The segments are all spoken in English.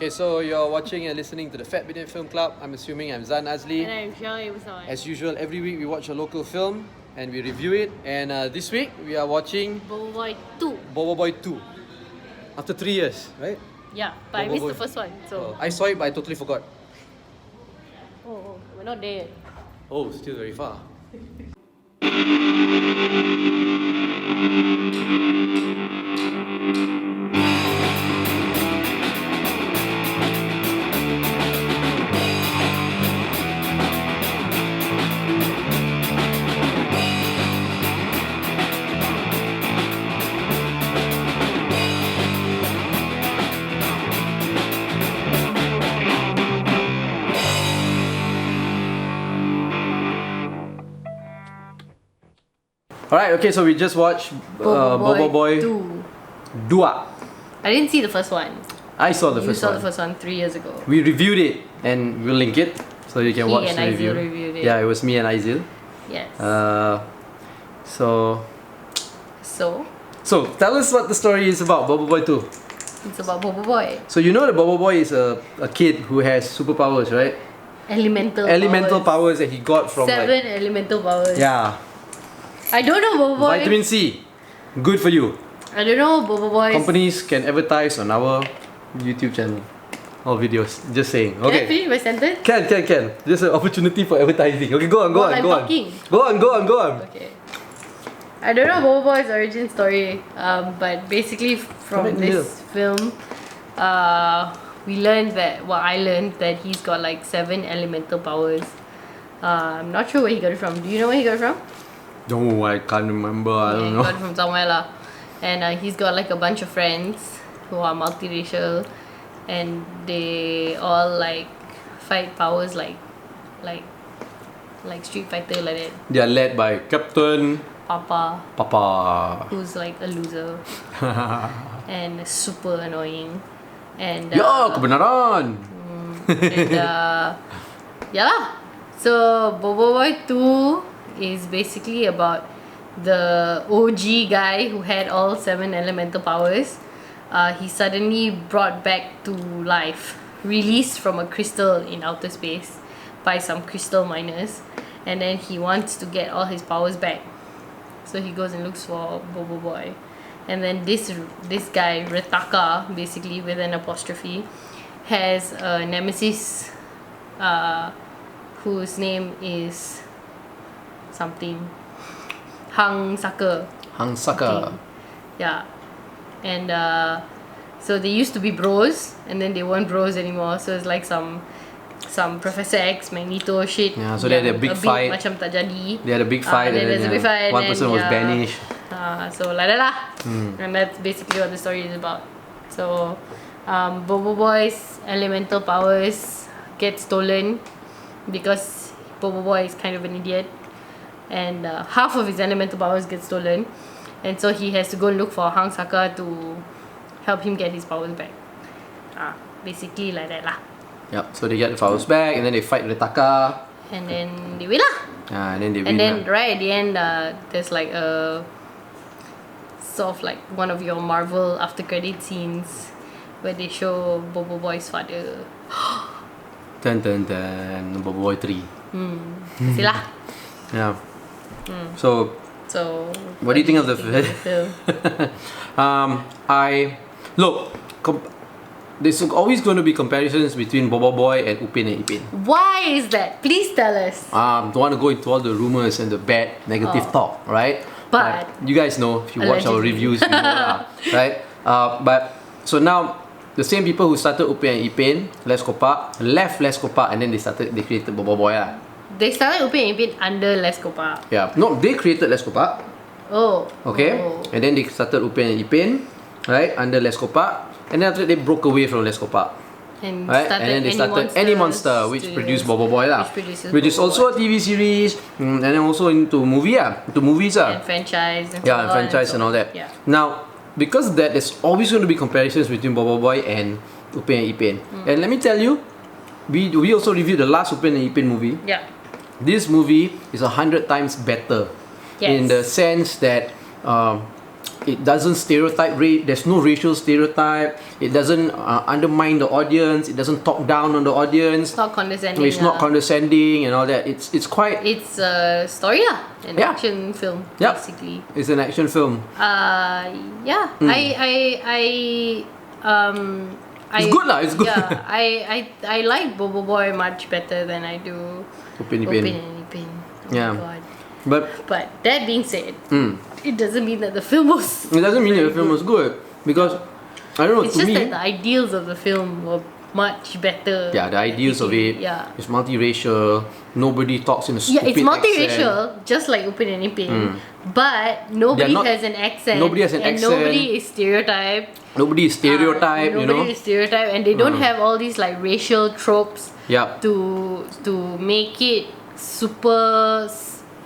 Okay, so you're watching and listening to the Fat Bidin Film Club. I'm assuming I'm Zan Azli. And I'm Shirley. As usual, every week we watch a local film and we review it. And this week we are watching Boboiboy 2. Boboiboy 2. After 3 years, right? Yeah, but I missed the first one. So I saw it but I totally forgot. oh, we're not there yet. Oh, still very far. Alright, okay, so we just watched Boboiboy 2. 2. I didn't see the first one. I saw the You first saw one. the first one 3 years ago. We reviewed it and we'll link it so you can He watch and the review. Aizil reviewed it. Yeah, it was me and Aizil. Yes. So So tell us what the story is about Boboiboy 2. it's about Boboiboy. So you know that Boboiboy is a kid who has superpowers, right? Elemental powers that he got from 7 like, elemental powers. yeah, I don't know Boboiboy. vitamin C, good for you. I don't know Boboiboy. Companies can advertise on our YouTube channel or videos. Just saying. Can I Okay. finish my sentence? Can. Just an opportunity for advertising. Okay, go on. I'm talking. Go on. Okay. I don't know Boboiboy's origin story, but basically from Comment in the this film, we learned that, I learned that he's got like 7 elemental powers. I'm not sure where he got it from. Do you know where he got it from? No, I can't remember. I don't He know. got it from somewhere lah. And he's got like a bunch of friends who are multiracial, and they all like fight powers like Street Fighter like that. They are led by Captain Papa, who's like a loser and super annoying. And Ya, kebenaran. yeah lah. So Boboiboy 2 is basically about the OG guy who had all 7 elemental powers. He suddenly brought back to life, released from a crystal in outer space by some crystal miners, and then he wants to get all his powers back. So he goes and looks for Boboiboy. And then this guy, Retaka, basically with an apostrophe, has a nemesis whose name is something. Hang Saka. Yeah. And so they used to be bros, and then they weren't bros anymore. So it's like some Professor X, Magneto shit. Yeah, so they had a big fight. Macam tak jadi. They had a big fight, Then there's a big fight. one person was banished. So like that lah. And that's basically what the story is about. So Boboiboy's elemental powers get stolen because Boboiboy is kind of an idiot, and half of his elemental powers get stolen, and so he has to go look for Hang Saka to help him get his powers back. Basically like that lah. Yep, so they get the powers back and then they fight Retaka. And then they win lah. And then they win. And then right at the end, there's like a sort of like one of your Marvel after credit scenes where they show Boboiboy's father. Dun Boboiboy 3. Sila. Yeah. So what do you think of the film? There's always going to be comparisons between Boboiboy and Upin and Ipin. Why is that? Please tell us. Don't want to go into all the rumors and the bad, negative talk, right? But you guys know, if you watch our reviews, you know lah, right? But so now, the same people who started Upin and Ipin, Les Kopak, left Les Kopak, and then they created Boboiboy lah. They started Upin and Ipin under Les Kopak. Yeah, no, they created Les Kopak. Oh. Okay, and then they started Upin and Ipin, right, under Les Kopak, and then after that they broke away from Les Kopak. And, right? And then they started Any Monster, which produced Boboiboy lah, which is also a TV series, and then also into movies and franchise and yeah, and franchise and all that. Yeah. Now, because of that, there's always going to be comparisons between Boboiboy and Upin and Ipin. And let me tell you, we also reviewed the last Upin and Ipin movie. Yeah. This movie is 100 times better, in the sense that it doesn't stereotype. There's no racial stereotype. It doesn't undermine the audience. It doesn't talk down on the audience. It's not condescending. It's not condescending and all that. It's quite. It's a story, an action film, basically. It's an action film. Yeah. It's good lah. It's good. Yeah, I like Boboiboy much better than I do Upin Upin Ipin. and Ipin. Oh Yeah. my god. But that being said, it doesn't mean that the film was. it doesn't mean that the film was good, because I don't know. It's to just me, that the ideals of the film were much better. yeah, the ideals of it. Yeah. It's multiracial. Nobody talks in a stupid Yeah, it's multiracial, accent. just like Upin and Ipin. But nobody has an accent. Nobody has an and accent. Nobody is stereotyped. Nobody is stereotyped, you know. Nobody is stereotyped, and they don't have all these like racial tropes Yeah. to make it super.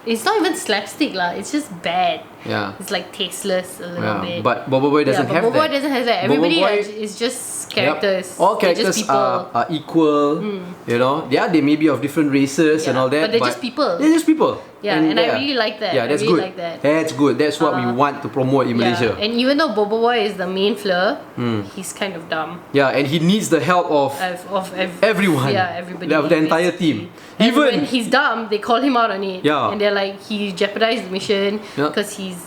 It's not even slapstick lah. It's just bad. Yeah. It's like tasteless a little Yeah. bit. But Boboiboy doesn't have Boboiboy that. doesn't have that. Everybody Boboiboy- is just characters. Yep. All They're just characters people. are equal. You know, they may be of different races and Yeah, all that. but they're just people. They're just people. Yeah, and I really like that. Yeah, that's I really good. like that. That's good. That's what we want to promote in Malaysia. And even though Boboiboy is the main flirt, he's kind of dumb. Yeah, and he needs the help of everyone. Yeah, everybody. The entire team. And Even when he's dumb, they call him out on it. Yeah. And they're like, he jeopardized the mission Yeah. because he's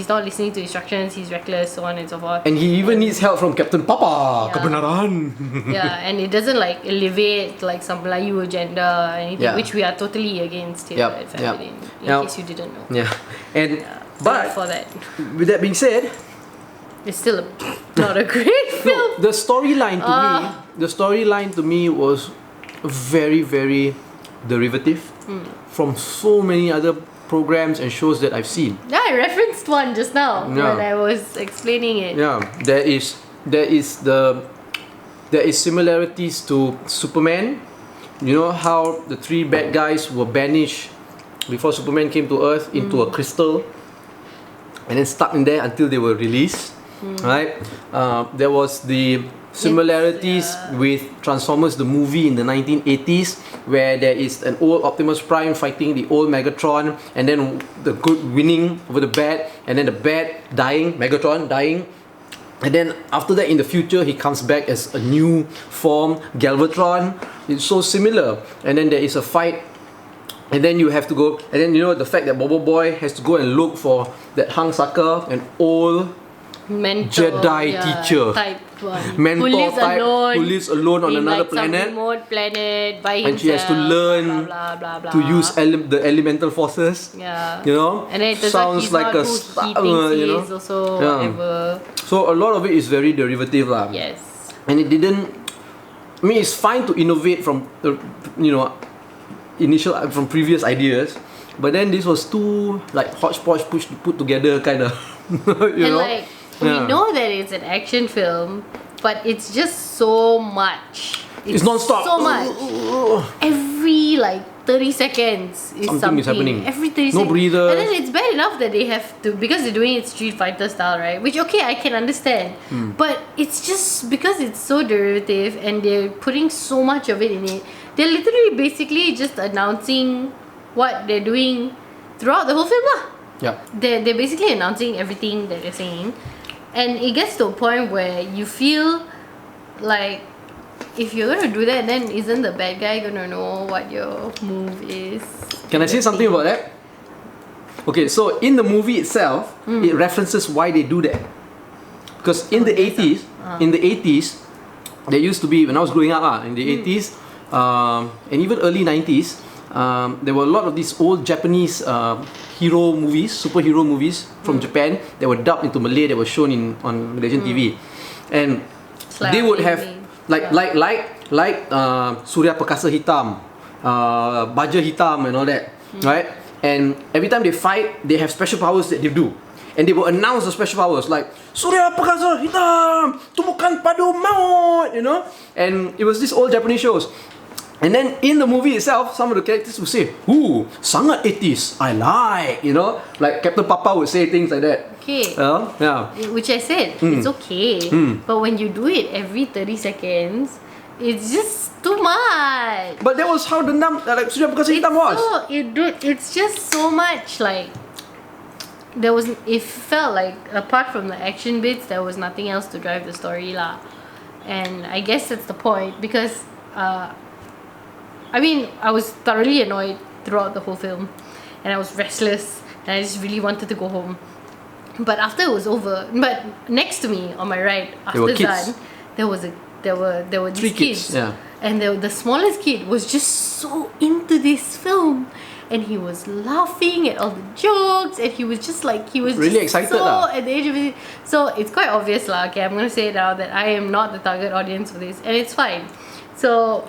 not listening to instructions, he's reckless, so on and so forth. and he even needs help from Captain Papa. Yeah. Kebenaran. Yeah, and it doesn't like elevate like some Melayu agenda or anything, Yeah. which we are totally against here Yep, at yep. Family. In Now- case you didn't know. Yeah, and So but for that, with that being said, it's still not a great film. the storyline to me was very, very derivative from so many other programs and shows that I've seen. Yeah, I referenced one just now Yeah. when I was explaining it. Yeah, there is similarities to Superman. You know how the three bad guys were banished before Superman came to Earth into a crystal, and then stuck in there until they were released. Right? There was the similarities with Transformers the movie in the 1980s, where there is an old Optimus Prime fighting the old Megatron, and then the good winning over the bad, and then the bad dying, Megatron dying. And then after that, in the future, he comes back as a new form, Galvatron. It's so similar. And then there is a fight, and then you have to go. And then the fact that Boboiboy has to go and look for that Hang Saka, an old Mentor, Jedi teacher, type one. mentor who lives type alone, who lives alone on in another like some planet, remote planet by himself. and she has to learn blah, blah, blah, to blah. use the elemental forces. Yeah. And then it turns out he's not who he thinks he is also, whatever. So a lot of it is very derivative lah. Yes. And it didn't. I mean, it's fine to innovate from from previous ideas, but then this was too like hodgepodge put together kind of. Like we know that it's an action film, but it's just so much. It's non-stop. So much. Every like 30 seconds is something. is happening. Every 30 No seconds. breathers. And then it's bad enough that they have to, because they're doing it Street Fighter style, right? Which, okay, I can understand. But it's just because it's so derivative and they're putting so much of it in it. They're literally basically just announcing what they're doing throughout the whole film lah. Yeah. They're basically announcing everything that they're saying. And it gets to a point where you feel like if you're gonna do that, then isn't the bad guy gonna know what your move is? Can I say something about that? Okay, so in the movie itself, it references why they do that. Because in the 80s, there used to be, when I was growing up in the 80s, and even early 90s, there were a lot of these old Japanese superhero movies from Japan that were dubbed into Malay, that were shown on Malaysian TV, and they would have like Surya Perkasa Hitam, Baja Hitam, and all that, right? And every time they fight, they have special powers that they do. And they will announce the special powers like Surya Perkasa Hitam, Tumbukan Padu Maut, And it was these old Japanese shows. And then in the movie itself, some of the characters would say, "Ooh, sangat 80s, I like," like Captain Papa would say things like that. Okay. Yeah. Which I said, it's okay. But when you do it every 30 seconds, it's just too much. But that was how the Surya Perkasa Hitam was. It's just so much like there was, it felt like apart from the action bits, there was nothing else to drive the story lah. And I guess that's the point, because I mean, I was thoroughly annoyed throughout the whole film, and I was restless, and I just really wanted to go home. But after it was over, but next to me on my right, after Zan, there were these kids. Yeah. And the smallest kid was just so into this film, and he was laughing at all the jokes, and he was just like, he was really just excited so at the age of it. So it's quite obvious lah. Okay, I'm gonna say now that I am not the target audience for this, and it's fine. So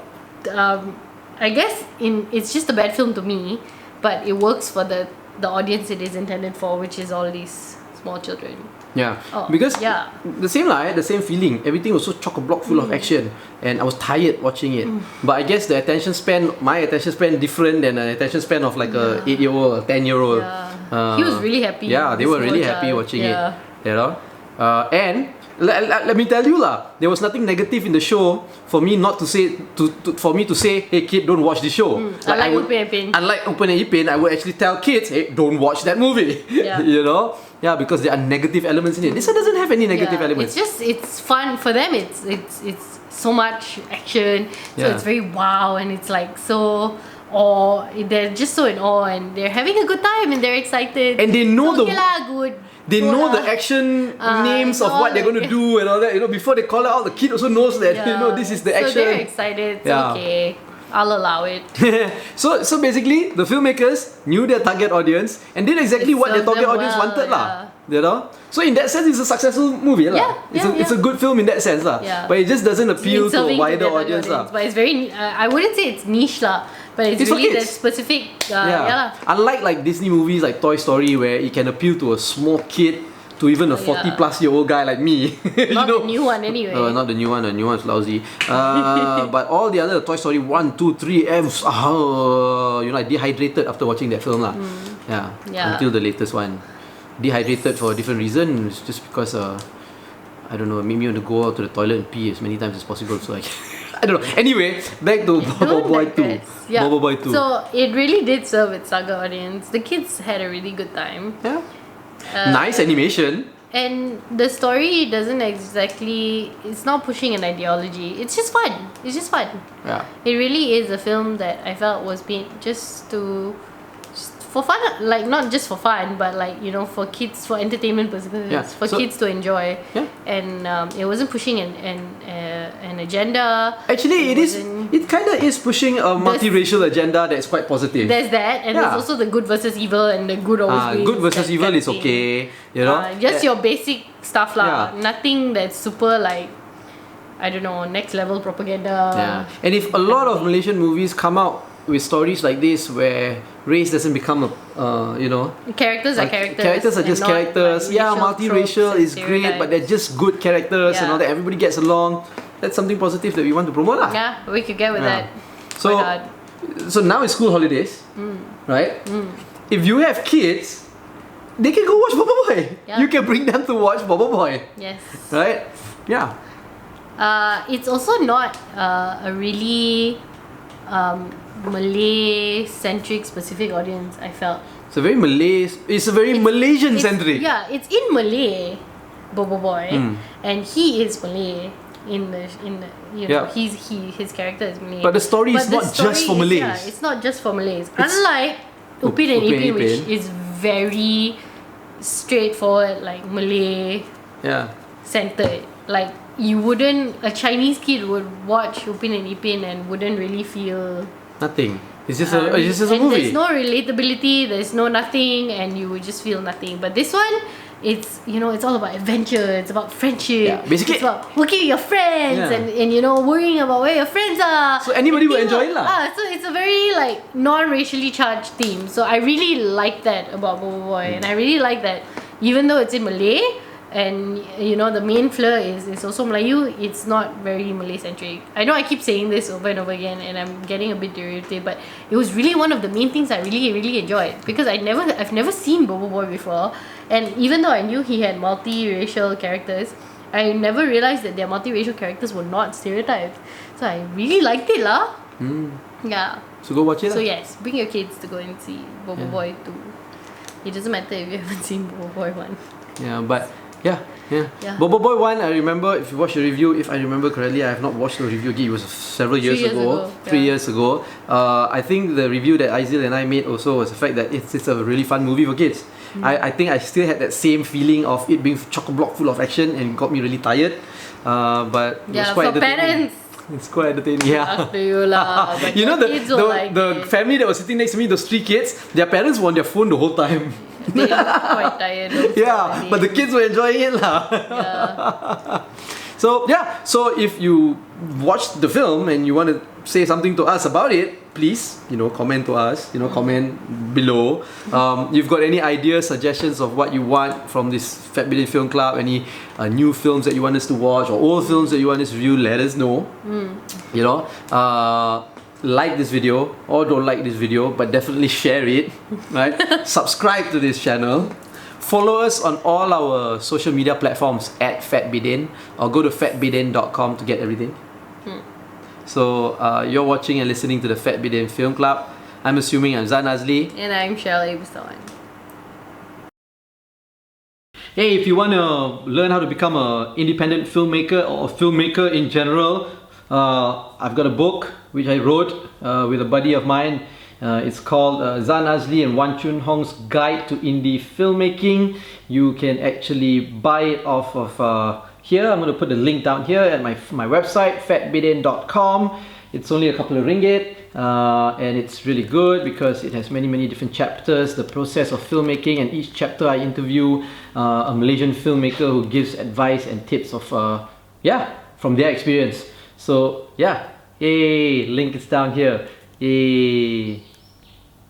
I guess it's just a bad film to me, but it works for the audience it is intended for, which is all these small children. Yeah, because the same lah, I had the same feeling. Everything was so chock-a-block full of action, and I was tired watching it. But I guess the attention span, my attention span, different than the attention span of like a 8-year-old, 10-year-old. He was really happy. Yeah, they were really happy watching it. You know, and let me tell you lah, there was nothing negative in the show for me not to say for me to say, hey kid, don't watch the show. Unlike Open and Ipin, I would actually tell kids, hey, don't watch that movie. You know. Yeah, because there are negative elements in it. This one doesn't have any negative elements. It's fun for them. It's so much action. So it's very wow, and it's like so they're just so in awe, and they're having a good time, and they're excited. And they know good. They know the action names of what they're going to do and all that. You know, before they call it out, the kid also knows that you know this is the action. So they're excited. It's okay. I'll allow it. So basically, the filmmakers knew their target audience and did exactly what their target audience wanted lah. You know, so in that sense, it's a successful movie lah. It's a good film in that sense lah. But it just doesn't appeal to a wider audience lah. But it's very, I wouldn't say it's niche lah. But it's really that specific. Unlike like Disney movies like Toy Story, where it can appeal to a small kid, to even a 40-plus-year-old guy like me. Not the new one anyway. Not the new one. The new one's lousy. But all the other Toy Story 1, 2, 3, F's, I dehydrated after watching that film lah. Until the latest one. Dehydrated for a different reason. It's just because I don't know, it made me want to go out to the toilet and pee as many times as possible. So I don't know. Anyway, back to Boboiboy 2. Boboiboy 2. So it really did serve its target audience. The kids had a really good time. Yeah. Nice animation. And the story doesn't exactly, it's not pushing an ideology. It's just fun. Yeah. It really is a film that I felt was made just for fun, like not just for fun, but like, you know, for kids, for entertainment purposes, for kids to enjoy. And it wasn't pushing an agenda. Actually, it kind of is pushing a multiracial agenda that's quite positive. There's that, and there's also the good versus evil, and the good always wins. Good versus evil is okay, you know. Just your basic stuff lah. Nothing that's super like, I don't know, next level propaganda. And if a lot of Malaysian movies come out with stories like this where race doesn't become a characters are characters. Characters are just characters. Like multiracial is great, but they're just good characters and all that. Everybody gets along. That's something positive that we want to promote lah. Yeah, we could get with that. So now it's school holidays, right? If you have kids, they can go watch Boboiboy. You can bring them to watch Boboiboy. Yes. Right? Yeah. It's also not a really Malay-centric specific audience, I felt. It's a very Malaysian-centric. Yeah, it's in Malay, Boboiboy, and he is Malay in the his character is Malay. But the story is not just for Malays. Yeah, it's not just for Malays. Unlike Upin and Ipin, which is very straightforward, like Malay centered. Like a Chinese kid would watch Upin and Ipin and wouldn't really feel nothing. It's just a movie. There's no relatability, there's no nothing, and you would just feel nothing. But this one, it's it's all about adventure, it's about friendship. Basically, it's about working with your friends and worrying about where your friends are. So anybody will enjoy it lah. So it's a very like non-racially charged theme. So I really like that about Boboiboy, and I really like that even though it's in Malay, and the main flair is also Melayu, it's not very Malay centric. I know I keep saying this over and over again, and I'm getting a bit derivative, but it was really one of the main things I really, really enjoyed, because I've never seen Boboiboy before, and even though I knew he had multiracial characters, I never realized that their multiracial characters were not stereotyped. So I really liked it lah. Yeah. So go watch it. So yes, bring your kids to go and see Boboiboy 2. It doesn't matter if you haven't seen Boboiboy 1. Yeah, but yeah. Yeah. Boboiboy 1, I remember, if you watch the review, if I remember correctly, I have not watched the review again, it was several years ago. 3 years ago. I think the review that Aizil and I made also was the fact that it's a really fun movie for kids. I think I still had that same feeling of it being chock-a-block full of action and got me really tired. But it was quite for parents. It's quite entertaining. Yeah. Up to you lah. But You know kids will like the it. family that was sitting next to me, those 3 kids, their parents were on their phone the whole time. They look quite tired. Yeah, but the kids were enjoying it lah. Yeah. So if you watched the film and you want to say something to us about it, please, comment to us, comment below. You've got any ideas, suggestions of what you want from this Fat Bidin Film Club, any new films that you want us to watch or old films that you want us to review, let us know. Like this video or don't like this video, but definitely share it, right? Subscribe to this channel. Follow us on all our social media platforms at Fat Bidin, or go to fatbidin.com to get everything. So you're watching and listening to the Fat Bidin Film Club. I'm assuming I'm Zan Azli. And I'm Shirley Bustawan. Hey, if you want to learn how to become an independent filmmaker or a filmmaker in general, I've got a book which I wrote with a buddy of mine. It's called Zan Azli and Wan Chun Hong's Guide to Indie Filmmaking. You can actually buy it off of here. I'm going to put the link down here at my website, fatbidin.com. It's only a couple of ringgit, and it's really good because it has many different chapters, the process of filmmaking, and each chapter I interview a Malaysian filmmaker who gives advice and tips of from their experience. So yeah, yay, link is down here. Yay.